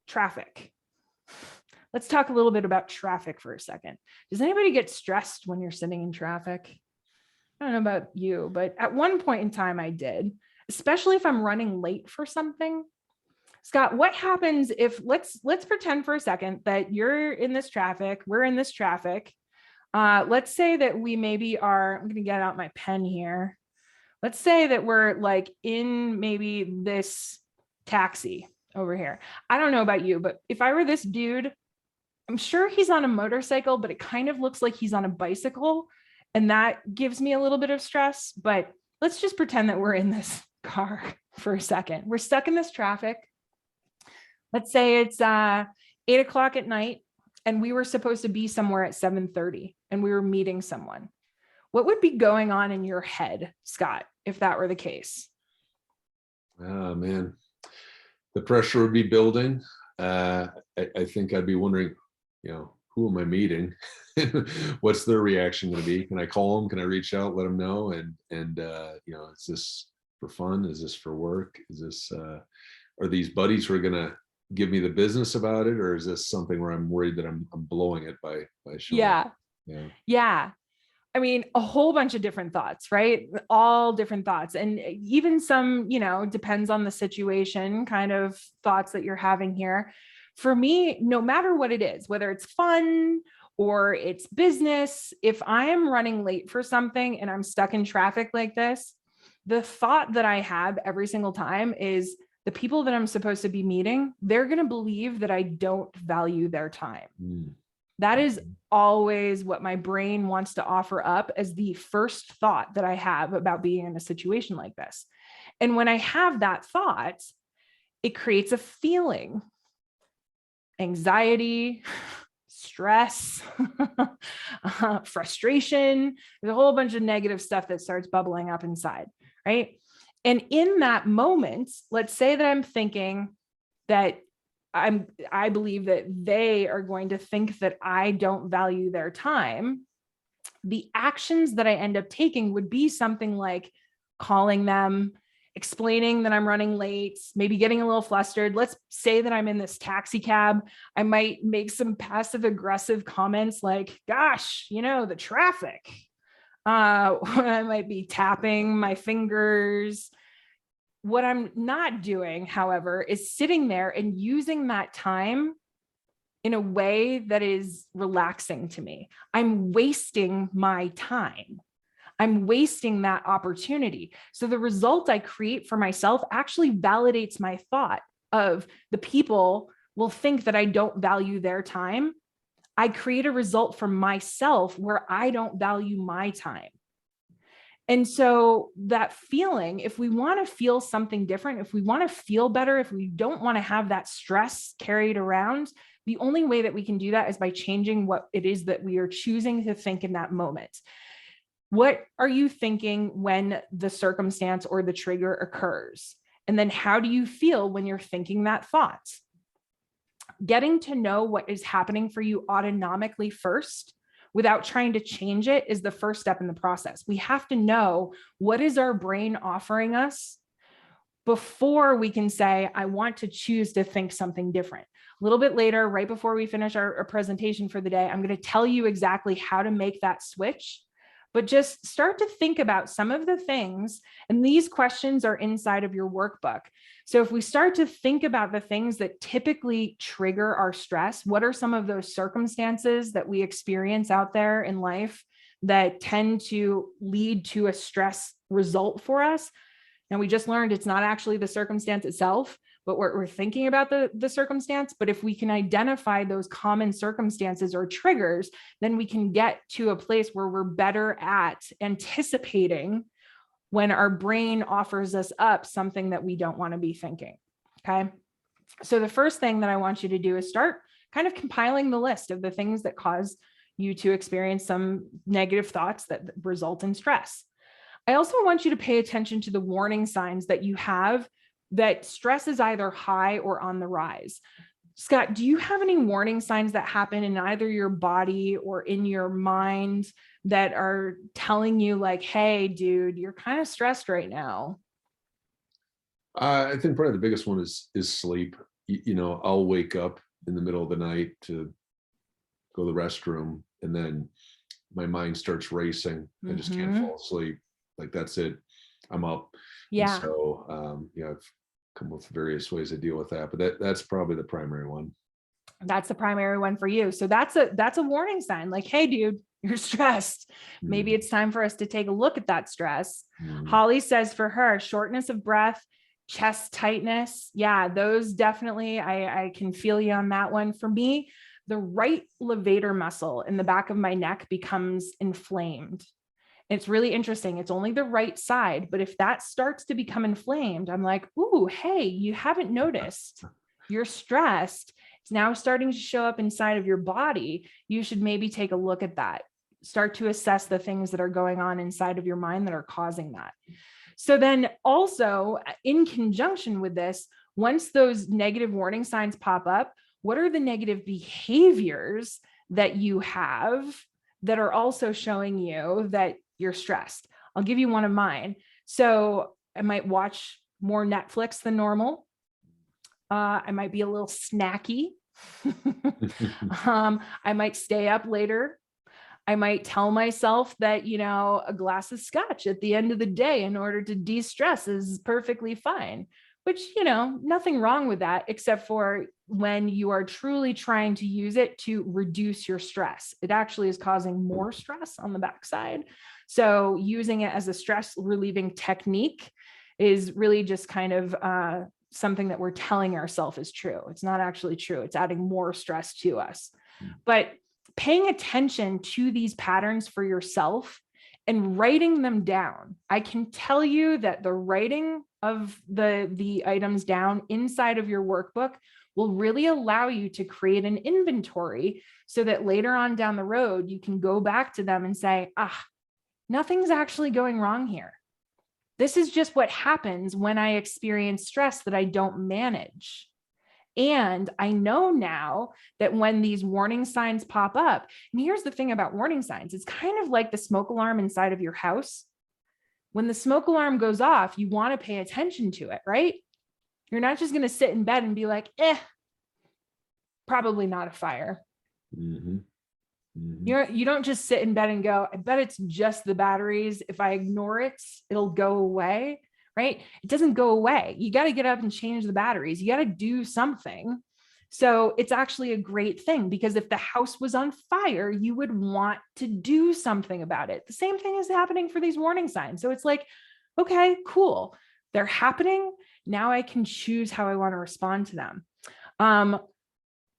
traffic. Let's talk a little bit about traffic for a second. Does anybody get stressed when you're sitting in traffic? I don't know about you, but at one point in time I did, especially if I'm running late for something. Scott, what happens if, let's pretend for a second that you're in this traffic, we're in this traffic. Let's say that we maybe are, I'm going to get out my pen here. Let's say that we're like in maybe this taxi over here. I don't know about you, but if I were this dude, I'm sure he's on a motorcycle, but it kind of looks like he's on a bicycle. And that gives me a little bit of stress, but let's just pretend that we're in this car for a second. We're stuck in this traffic. Let's say it's 8 o'clock at night and we were supposed to be somewhere at 7:30 and we were meeting someone. What would be going on in your head, Scott, if that were the case? Oh, man. The pressure would be building. I think I'd be wondering, who am I meeting? What's their reaction going to be? Can I call them? Can I reach out, let them know? And is this for fun? Is this for work? Is this, are these buddies who are going to give me the business about it? Or is this something where I'm worried that I'm blowing it by showing up? Yeah. I mean, a whole bunch of different thoughts, right? All different thoughts. And even some, depends on the situation, kind of thoughts that you're having here. For me, no matter what it is, whether it's fun or it's business, if I am running late for something and I'm stuck in traffic like this, the thought that I have every single time is the people that I'm supposed to be meeting, they're going to believe that I don't value their time. That is always what my brain wants to offer up as the first thought that I have about being in a situation like this. And when I have that thought, it creates a feeling, anxiety, stress, frustration. There's a whole bunch of negative stuff that starts bubbling up inside, right? And in that moment, let's say that I'm thinking that I believe that they are going to think that I don't value their time. The actions that I end up taking would be something like calling them, explaining that I'm running late, maybe getting a little flustered. Let's say that I'm in this taxi cab. I might make some passive aggressive comments like, gosh, the traffic. I might be tapping my fingers. What I'm not doing, however, is sitting there and using that time in a way that is relaxing to me. I'm wasting my time. I'm wasting that opportunity. So the result I create for myself actually validates my thought of the people will think that I don't value their time. I create a result for myself where I don't value my time. And so that feeling, if we want to feel something different, if we want to feel better, if we don't want to have that stress carried around, the only way that we can do that is by changing what it is that we are choosing to think in that moment. What are you thinking when the circumstance or the trigger occurs? And then how do you feel when you're thinking that thought? Getting to know what is happening for you autonomically first, without trying to change it, is the first step in the process. We have to know what is our brain offering us before we can say, I want to choose to think something different. A little bit later, right before we finish our presentation for the day, I'm going to tell you exactly how to make that switch. But just start to think about some of the things, and these questions are inside of your workbook. So if we start to think about the things that typically trigger our stress, what are some of those circumstances that we experience out there in life that tend to lead to a stress result for us? Now, we just learned it's not actually the circumstance itself, but we're thinking about the circumstance. But if we can identify those common circumstances or triggers, then we can get to a place where we're better at anticipating when our brain offers us up something that we don't want to be thinking. Okay. So the first thing that I want you to do is start kind of compiling the list of the things that cause you to experience some negative thoughts that result in stress. I also want you to pay attention to the warning signs that you have that stress is either high or on the rise. Scott, do you have any warning signs that happen in either your body or in your mind that are telling you like, hey, dude, you're kind of stressed right now? I think probably the biggest one is sleep. I'll wake up in the middle of the night to go to the restroom, and then my mind starts racing. I just can't fall asleep. Like, that's it. I'm up. Yeah. And so, I've come up with various ways to deal with that, but that's probably the primary one. That's the primary one for you. So that's a warning sign. Like, hey, dude, you're stressed. Maybe it's time for us to take a look at that stress. Holly says for her, shortness of breath, chest tightness. Yeah, those definitely, I can feel you on that one. For me, the right levator muscle in the back of my neck becomes inflamed. It's really interesting. It's only the right side, but if that starts to become inflamed, I'm like, ooh, hey, you haven't noticed. You're stressed. It's now starting to show up inside of your body. You should maybe take a look at that. Start to assess the things that are going on inside of your mind that are causing that. So then also, in conjunction with this, once those negative warning signs pop up, what are the negative behaviors that you have that are also showing you that you're stressed? I'll give you one of mine. So I might watch more Netflix than normal. I might be a little snacky. I might stay up later. I might tell myself that, a glass of scotch at the end of the day in order to de-stress is perfectly fine, which, nothing wrong with that, except for when you are truly trying to use it to reduce your stress. It actually is causing more stress on the backside. So using it as a stress relieving technique is really just kind of something that we're telling ourselves is true. It's not actually true. It's adding more stress to us. But paying attention to these patterns for yourself and writing them down. I can tell you that the writing of the items down inside of your workbook will really allow you to create an inventory so that later on down the road, you can go back to them and say, nothing's actually going wrong here. This is just what happens when I experience stress that I don't manage. And I know now that when these warning signs pop up, and here's the thing about warning signs, it's kind of like the smoke alarm inside of your house. When the smoke alarm goes off, you want to pay attention to it, right? You're not just going to sit in bed and be like, probably not a fire. You don't just sit in bed and go, I bet it's just the batteries. If I ignore it, it'll go away. Right? It doesn't go away. You got to get up and change the batteries. You got to do something. So it's actually a great thing, because if the house was on fire, you would want to do something about it. The same thing is happening for these warning signs. So it's like, okay, cool. They're happening. Now I can choose how I want to respond to them.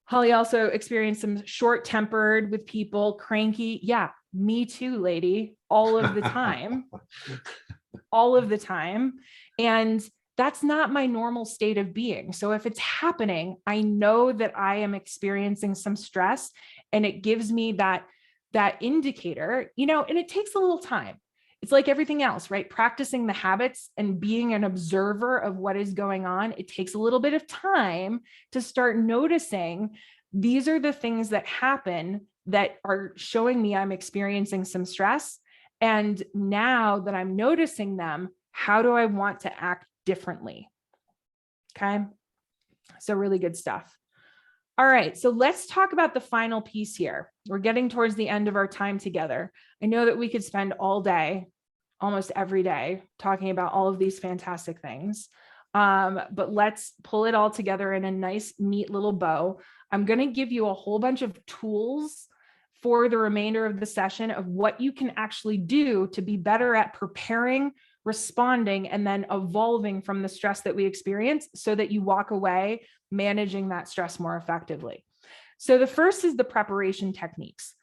Holly also experienced some short-tempered with people, cranky. Yeah, me too, lady, all of the time. All of the time. And that's not my normal state of being. So if it's happening, I know that I am experiencing some stress, and it gives me that indicator, and it takes a little time. It's like everything else, right? Practicing the habits and being an observer of what is going on. It takes a little bit of time to start noticing these are the things that happen that are showing me I'm experiencing some stress. And now that I'm noticing them, how do I want to act differently? Okay. So really good stuff. All right. So let's talk about the final piece here. We're getting towards the end of our time together. I know that we could spend all day, almost every day, talking about all of these fantastic things. But let's pull it all together in a nice, neat little bow. I'm going to give you a whole bunch of tools for the remainder of the session of what you can actually do to be better at preparing, responding, and then evolving from the stress that we experience so that you walk away managing that stress more effectively. So the first is the preparation techniques.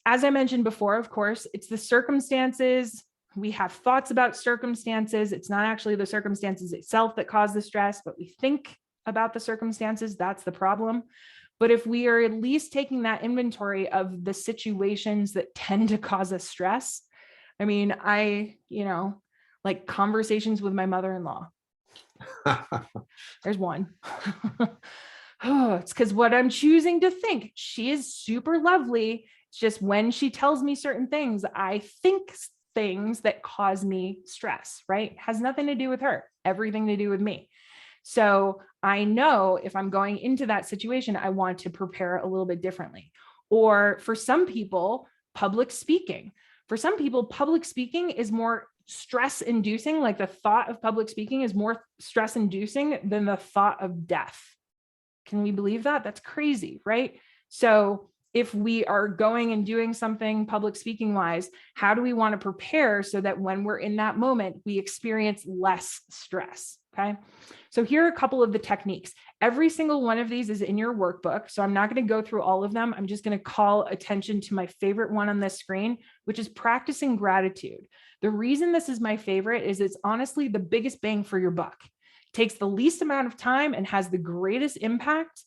As I mentioned before, of course, it's the circumstances We have thoughts about circumstances. It's not actually the circumstances itself that cause the stress, but we think about the circumstances. That's the problem. But if we are at least taking that inventory of the situations that tend to cause us stress, I mean, like conversations with my mother-in-law. There's one. Oh, it's because what I'm choosing to think. She is super lovely. It's just when she tells me certain things, I think things that cause me stress, right? Has nothing to do with her, everything to do with me. So I know if I'm going into that situation, I want to prepare a little bit differently. Or for some people, public speaking. For some people, public speaking is more stress inducing. Like the thought of public speaking is more stress inducing than the thought of death. Can we believe that? That's crazy, right? So if we are going and doing something public speaking wise, how do we want to prepare so that when we're in that moment, we experience less stress? Okay. So here are a couple of the techniques. Every single one of these is in your workbook. So I'm not going to go through all of them. I'm just going to call attention to my favorite one on this screen, which is practicing gratitude. The reason this is my favorite is it's honestly the biggest bang for your buck. It takes the least amount of time and has the greatest impact.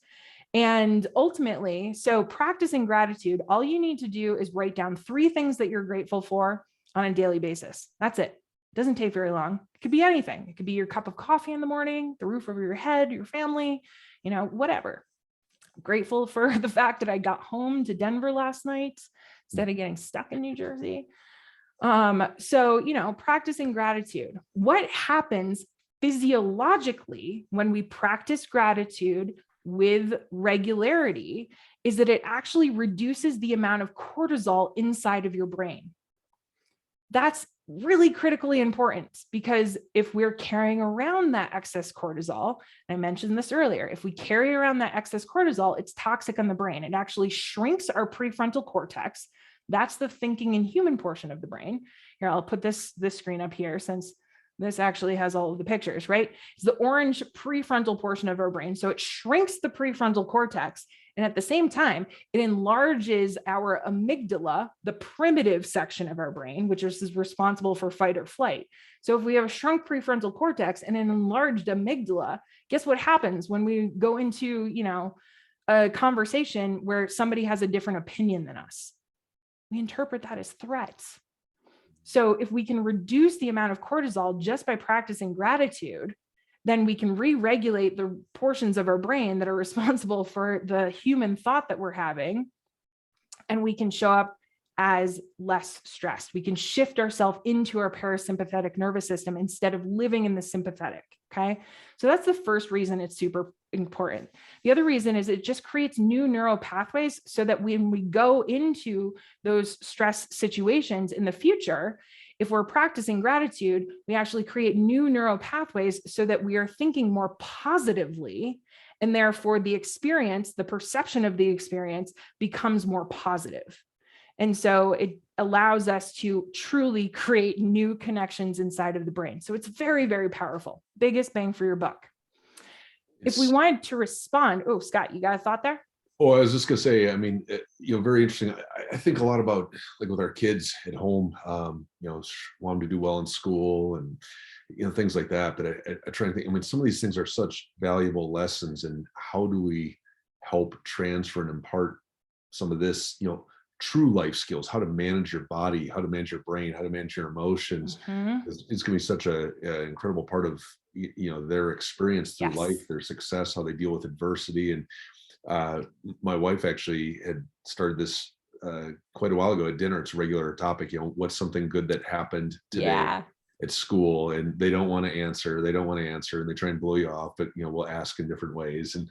And ultimately, so practicing gratitude, all you need to do is write down 3 things that you're grateful for on a daily basis. That's it. It doesn't take very long. It could be anything. It could be your cup of coffee in the morning, the roof over your head, your family, whatever. I'm grateful for the fact that I got home to Denver last night instead of getting stuck in New Jersey. So practicing gratitude. What happens physiologically when we practice gratitude with regularity is that it actually reduces the amount of cortisol inside of your brain. That's really critically important because if we're carrying around that excess cortisol, and I mentioned this earlier, if we carry around that excess cortisol, it's toxic on the brain. It actually shrinks our prefrontal cortex. That's the thinking and human portion of the brain. Here, I'll put this screen up here since this actually has all of the pictures, right? It's the orange prefrontal portion of our brain. So it shrinks the prefrontal cortex. And at the same time, it enlarges our amygdala, the primitive section of our brain, which is responsible for fight or flight. So if we have a shrunk prefrontal cortex and an enlarged amygdala, guess what happens when we go into, a conversation where somebody has a different opinion than us? We interpret that as threats. So if we can reduce the amount of cortisol just by practicing gratitude, then we can re-regulate the portions of our brain that are responsible for the human thought that we're having. And we can show up as less stressed. We can shift ourselves into our parasympathetic nervous system instead of living in the sympathetic. Okay. So that's the first reason it's super important. The other reason is it just creates new neural pathways so that when we go into those stress situations in the future, if we're practicing gratitude, we actually create new neural pathways so that we are thinking more positively, and therefore the experience, the perception of the experience becomes more positive. And so it allows us to truly create new connections inside of the brain. So it's very, very powerful. Biggest bang for your buck. If we wanted to respond, oh, Scott, you got a thought there? Oh, I was just gonna say, I mean, very interesting. I think a lot about like with our kids at home, want them to do well in school and things like that. But I try to think. I mean, some of these things are such valuable lessons, and how do we help transfer and impart some of this, true life skills? How to manage your body, how to manage your brain, how to manage your emotions. Mm-hmm. It's going to be such a incredible part of their experience through Yes. life, their success, how they deal with adversity. And my wife actually had started this quite a while ago at dinner. It's a regular topic, what's something good that happened today at school, and they don't want to answer, and they try and blow you off, but we'll ask in different ways and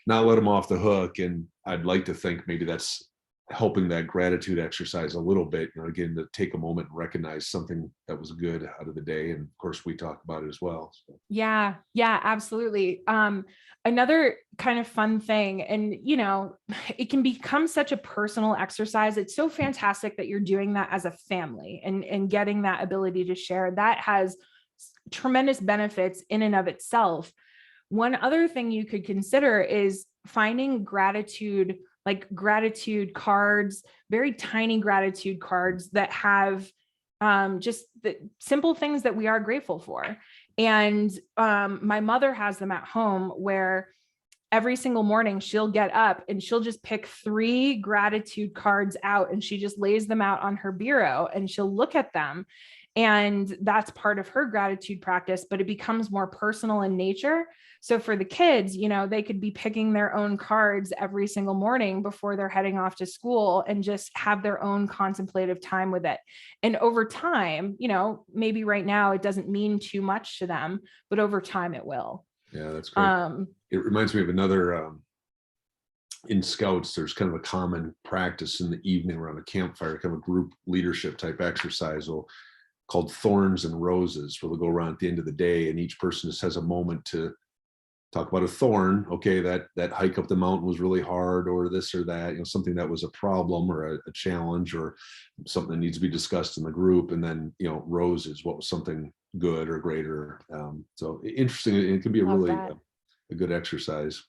not let them off the hook. And I'd like to think maybe that's helping that gratitude exercise a little bit, again, to take a moment and recognize something that was good out of the day. And of course we talk about it as well. So. Yeah, absolutely. Another kind of fun thing, and it can become such a personal exercise. It's so fantastic that you're doing that as a family and getting that ability to share. That has tremendous benefits in and of itself. One other thing you could consider is finding gratitude, like gratitude cards, very tiny gratitude cards that have just the simple things that we are grateful for. And my mother has them at home where every single morning she'll get up and she'll just pick 3 gratitude cards out and she just lays them out on her bureau and she'll look at them. And that's part of her gratitude practice, but it becomes more personal in nature. So for the kids, they could be picking their own cards every single morning before they're heading off to school and just have their own contemplative time with it. And over time, maybe right now it doesn't mean too much to them, but over time it will. Yeah, that's great. It reminds me of another, in Scouts, there's kind of a common practice in the evening around a campfire, kind of a group leadership type exercise called Thorns and Roses, where they'll go around at the end of the day and each person just has a moment to talk about a thorn. Okay, that hike up the mountain was really hard, or this or that, something that was a problem or a challenge or something that needs to be discussed in the group. And then, roses, what was something good or greater. So interesting. It can be a really a good exercise.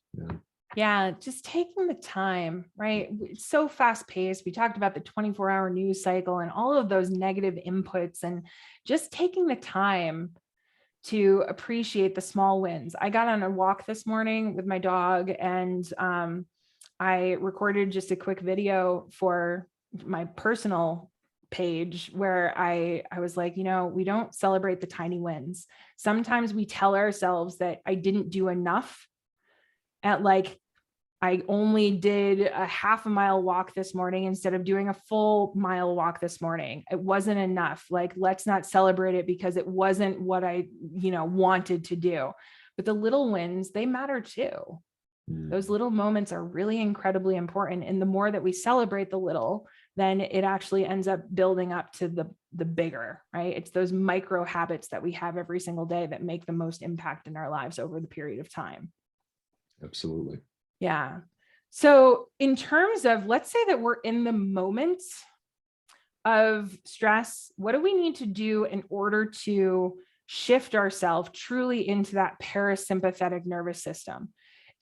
Yeah, just taking the time, right? It's so fast paced. We talked about the 24-hour news cycle and all of those negative inputs, and just taking the time to appreciate the small wins. I got on a walk this morning with my dog, and I recorded just a quick video for my personal page where I was like, we don't celebrate the tiny wins. Sometimes we tell ourselves that I didn't do enough at I only did a half a mile walk this morning instead of doing a full mile walk this morning. It wasn't enough. Let's not celebrate it because it wasn't what I, wanted to do. But the little wins, they matter too. Those little moments are really incredibly important. And the more that we celebrate the little, then it actually ends up building up to the bigger, right? It's those micro habits that we have every single day that make the most impact in our lives over the period of time. Absolutely. Yeah. So in terms of, let's say that we're in the moment of stress, what do we need to do in order to shift ourselves truly into that parasympathetic nervous system?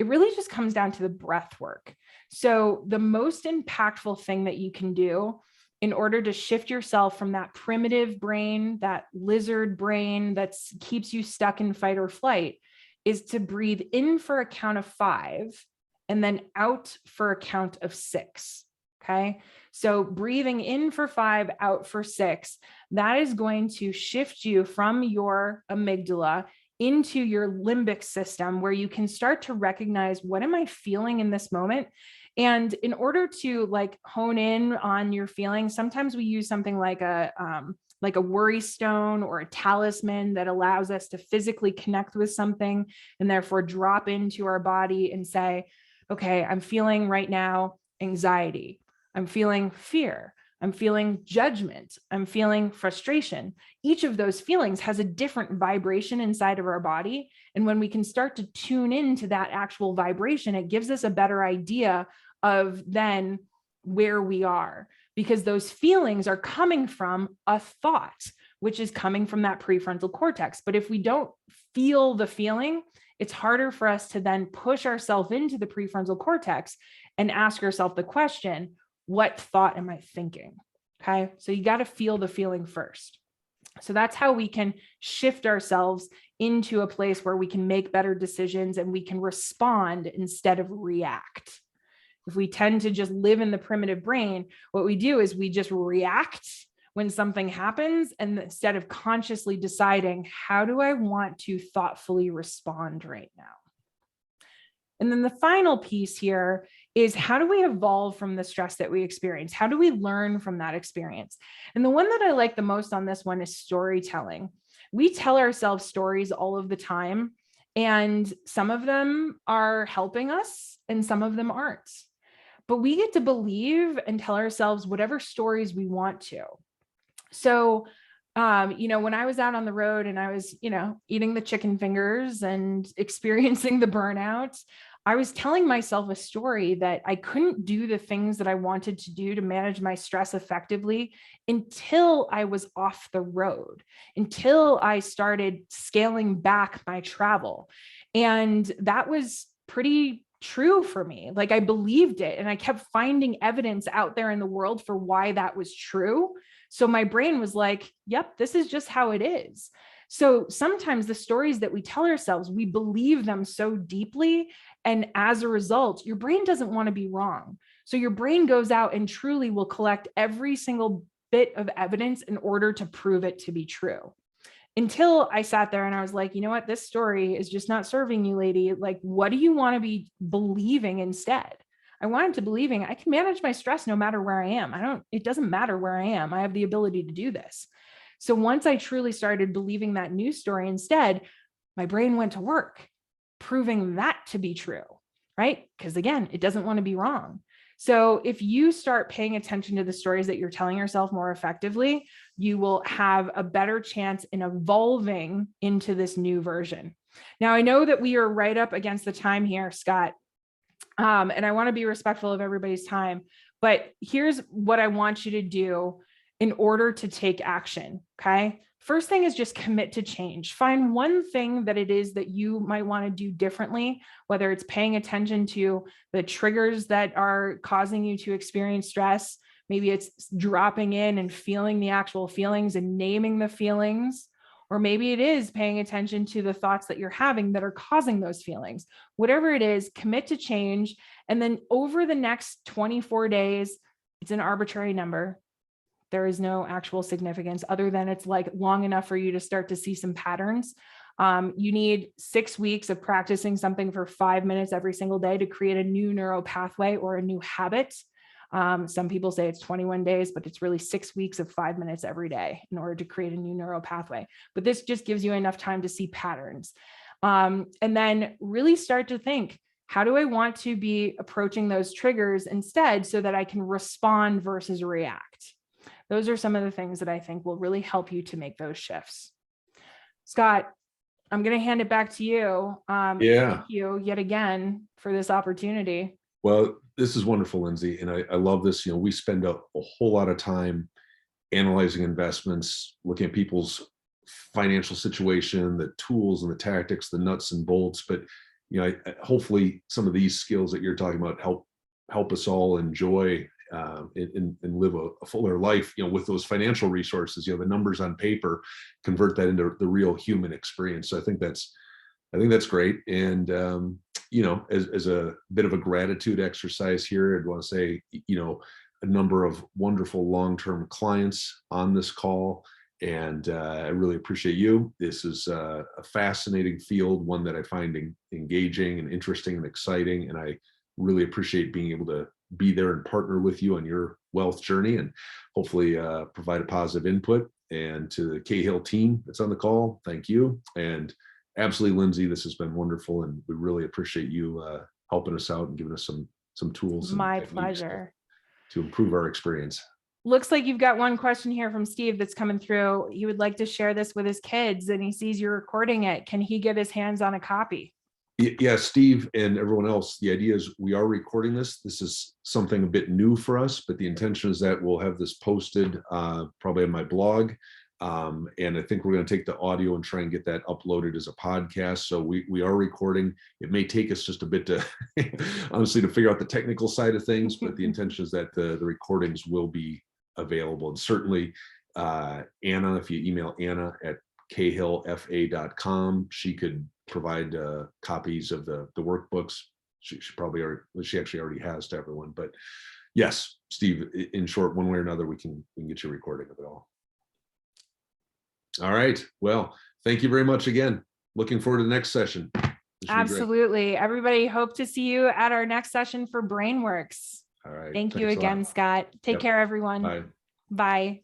It really just comes down to the breath work. So the most impactful thing that you can do in order to shift yourself from that primitive brain, that lizard brain that keeps you stuck in fight or flight, is to breathe in for a count of 5 and then out for a count of 6. Okay. So breathing in for 5, out for 6, that is going to shift you from your amygdala into your limbic system, where you can start to recognize, what am I feeling in this moment? And in order to hone in on your feelings, sometimes we use something like a worry stone or a talisman that allows us to physically connect with something and therefore drop into our body and say, okay, I'm feeling right now anxiety. I'm feeling fear. I'm feeling judgment. I'm feeling frustration. Each of those feelings has a different vibration inside of our body. And when we can start to tune into that actual vibration, it gives us a better idea of then where we are, because those feelings are coming from a thought, which is coming from that prefrontal cortex. But if we don't feel the feeling, it's harder for us to then push ourselves into the prefrontal cortex and ask yourself the question, what thought am I thinking? Okay. So you got to feel the feeling first. So that's how we can shift ourselves into a place where we can make better decisions and we can respond instead of react. If we tend to just live in the primitive brain, what we do is we just react when something happens, and instead of consciously deciding, how do I want to thoughtfully respond right now? And then the final piece here is, how do we evolve from the stress that we experience? How do we learn from that experience? And the one that I like the most on this one is storytelling. We tell ourselves stories all of the time, and some of them are helping us and some of them aren't. But we get to believe and tell ourselves whatever stories we want to. So, when I was out on the road and I was, eating the chicken fingers and experiencing the burnout, I was telling myself a story that I couldn't do the things that I wanted to do to manage my stress effectively until I was off the road, until I started scaling back my travel. And that was pretty true for me. I believed it, and I kept finding evidence out there in the world for why that was true. So my brain was like, yep, this is just how it is. So sometimes the stories that we tell ourselves, we believe them so deeply. And as a result, your brain doesn't want to be wrong. So your brain goes out and truly will collect every single bit of evidence in order to prove it to be true. Until I sat there and I was like, you know what, this story is just not serving you, lady. Like, what do you want to be believing instead? I wanted to believing I can manage my stress no matter where I am. It doesn't matter where I am. I have the ability to do this. So once I truly started believing that news story instead, my brain went to work, proving that to be true, right? Because again, it doesn't want to be wrong. So if you start paying attention to the stories that you're telling yourself more effectively, you will have a better chance in evolving into this new version. Now, I know that we are right up against the time here, Scott, and I want to be respectful of everybody's time, but here's what I want you to do in order to take action, okay? First thing is just commit to change. Find one thing that it is that you might want to do differently, whether it's paying attention to the triggers that are causing you to experience stress. Maybe it's dropping in and feeling the actual feelings and naming the feelings, or maybe it is paying attention to the thoughts that you're having that are causing those feelings. Whatever it is, commit to change. And then over the next 24 days, it's an arbitrary number. There is no actual significance other than it's like long enough for you to start to see some patterns. You need 6 weeks of practicing something for 5 minutes every single day to create a new neural pathway or a new habit. Some people say it's 21 days, but it's really 6 weeks of 5 minutes every day in order to create a new neural pathway. But this just gives you enough time to see patterns. And then really start to think, how do I want to be approaching those triggers instead so that I can respond versus react? Those are some of the things that I think will really help you to make those shifts. Scott, I'm going to hand it back to you. Thank you yet again for this opportunity. Well, this is wonderful, Lindsay. And I love this. We spend a whole lot of time analyzing investments, looking at people's financial situation, the tools and the tactics, the nuts and bolts. But, hopefully some of these skills that you're talking about help us all enjoy and live a fuller life, with those financial resources, the numbers on paper, convert that into the real human experience. So I think that's great. And, as a bit of a gratitude exercise here, I'd want to say, a number of wonderful long-term clients on this call. And I really appreciate you. This is a fascinating field, one that I find engaging and interesting and exciting. And I really appreciate being able to be there and partner with you on your wealth journey, and hopefully provide a positive input. And to the Cahill team that's on the call, thank you. And absolutely, Lindsay, this has been wonderful, and we really appreciate you helping us out and giving us some tools. My pleasure. To improve our experience. Looks like you've got one question here from Steve that's coming through. He would like to share this with his kids, and he sees you're recording it. Can he get his hands on a copy? Yeah, Steve and everyone else, the idea is we are recording this. This is something a bit new for us, but the intention is that we'll have this posted probably on my blog. And I think we're going to take the audio and try and get that uploaded as a podcast. So we are recording. It may take us just a bit to honestly to figure out the technical side of things, but the intention is that the recordings will be available. And certainly Anna, if you email Anna at cahillfa.com, she could provide copies of the workbooks. She actually already has to everyone. But yes, Steve, in short, one way or another, we can get you a recording of it all. All right. Well, thank you very much again. Looking forward to the next session. Absolutely. Everybody, hope to see you at our next session for BrainWorks. All right. Thank you again, Scott. Take care, everyone. Bye. Bye.